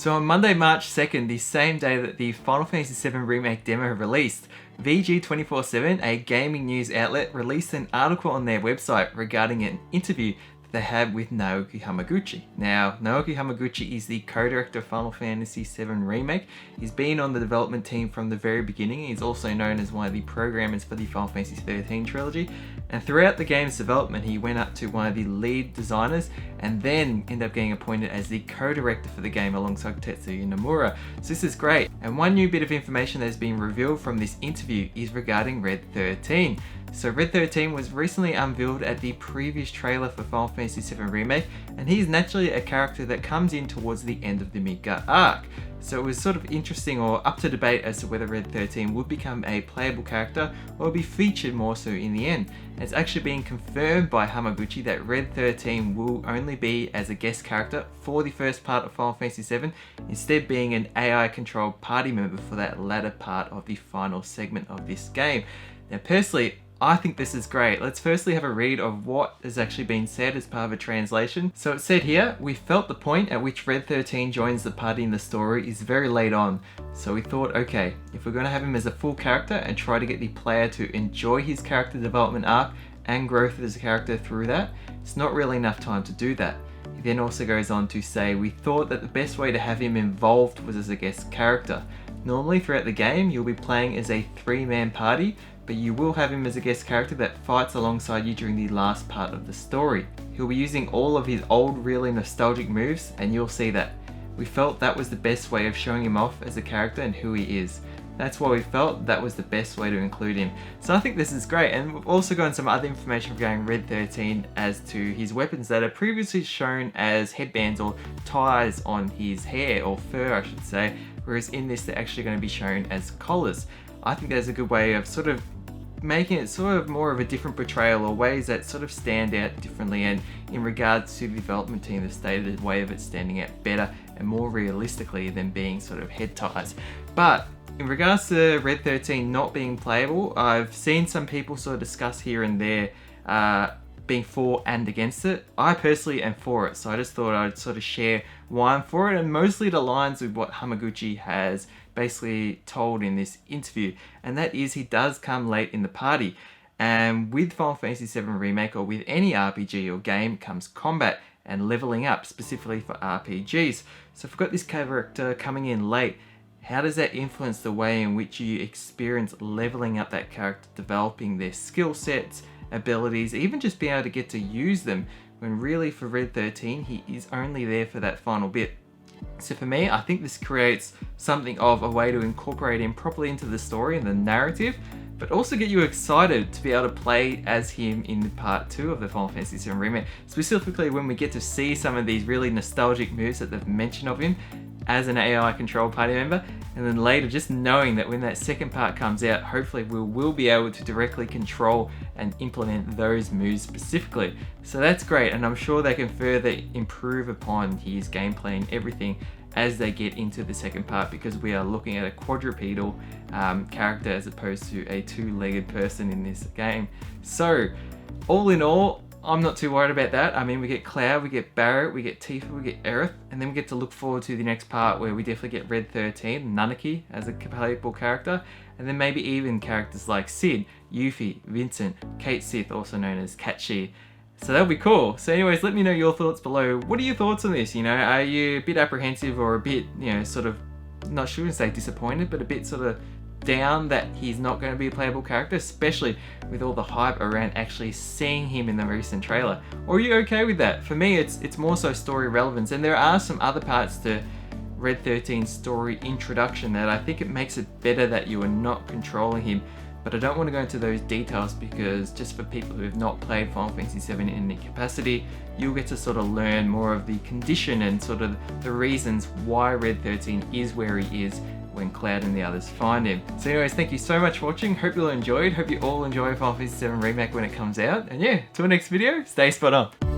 So on Monday, March 2nd, the same day that the Final Fantasy VII Remake demo released, VG247, a gaming news outlet, released an article on their website regarding an interview that they had with Naoki Hamaguchi. Now, Naoki Hamaguchi is the co-director of Final Fantasy VII Remake. He's been on the development team from the very beginning. He's also known as one of the programmers for the Final Fantasy XIII trilogy. And throughout the game's development, he went up to one of the lead designers and then ended up getting appointed as the co-director for the game alongside Tetsuya Nomura. So this is great. And one new bit of information that has been revealed from this interview is regarding Red XIII. So Red XIII was recently unveiled at the previous trailer for Final Fantasy VII Remake, and he's naturally a character that comes in towards the end of the Midgar arc. So it was sort of interesting or up to debate as to whether Red XIII would become a playable character or be featured more so in the end. It's actually been confirmed by Hamaguchi that Red XIII will only be as a guest character for the first part of Final Fantasy VII, instead being an AI controlled party member for that latter part of the final segment of this game. Now personally, I think this is great. Let's firstly have a read of what has actually been said as part of a translation. So it said here, we felt the point at which Red XIII joins the party in the story is very late on. So we thought, okay, if we're going to have him as a full character and try to get the player to enjoy his character development arc and growth as a character through that, it's not really enough time to do that. He then also goes on to say, we thought that the best way to have him involved was as a guest character. Normally throughout the game, you'll be playing as a 3-man party, but you will have him as a guest character that fights alongside you during the last part of the story. He'll be using all of his old, really nostalgic moves, and you'll see that. We felt that was the best way of showing him off as a character and who he is. That's why we felt that was the best way to include him. So I think this is great, and we've also gotten some other information regarding Red XIII as to his weapons that are previously shown as headbands or ties on his hair, or fur I should say, whereas in this they're actually going to be shown as collars. I think there's a good way of sort of making it sort of more of a different portrayal, or ways that sort of stand out differently, and in regards to the development team, the stated way of it standing out better and more realistically than being sort of head ties. But in regards to Red XIII not being playable, I've seen some people sort of discuss here and there being for and against it. I personally am for it, so I just thought I'd sort of share why I'm for it, and mostly it aligns with what Hamaguchi has basically told in this interview, and that is he does come late in the party. And with Final Fantasy VII Remake, or with any RPG or game, comes combat and leveling up, specifically for RPGs. So if we've got this character coming in late, how does that influence the way in which you experience leveling up that character, developing their skill sets, abilities, even just being able to get to use them, when really for Red XIII he is only there for that final bit. So for me, I think this creates something of a way to incorporate him properly into the story and the narrative, but also get you excited to be able to play as him in part 2 of the Final Fantasy VII Remake, specifically when we get to see some of these really nostalgic moves that they've mentioned of him as an AI controlled party member, and then later just knowing that when that second part comes out, hopefully we'll be able to directly control and implement those moves specifically. So that's great, and I'm sure they can further improve upon his gameplay and everything as they get into the second part, because we are looking at a quadrupedal character as opposed to a 2-legged person in this game. So all in all, I'm not too worried about that. I mean, we get Cloud, we get Barret, we get Tifa, we get Aerith, and then we get to look forward to the next part where we definitely get Red XIII, Naoki as a playable character, and then maybe even characters like Cid, Yuffie, Vincent, Kate Sith, also known as Catchy. So that'll be cool. So anyways, let me know your thoughts below. What are your thoughts on this? You know, are you a bit apprehensive or a bit, you know, sort of, not sure to say disappointed, but a bit sort of down that he's not going to be a playable character, especially with all the hype around actually seeing him in the recent trailer? Or are you okay with that? For me, it's more so story relevance, and there are some other parts to Red XIII's story introduction that I think it makes it better that you are not controlling him. But I don't want to go into those details, because just for people who have not played Final Fantasy VII in any capacity, you'll get to sort of learn more of the condition and sort of the reasons why Red XIII is where he is when Cloud and the others find him. So anyways, thank you so much for watching. Hope you all enjoyed. Hope you all enjoy Final Fantasy VII Remake when it comes out. And yeah, till next video, stay spot on.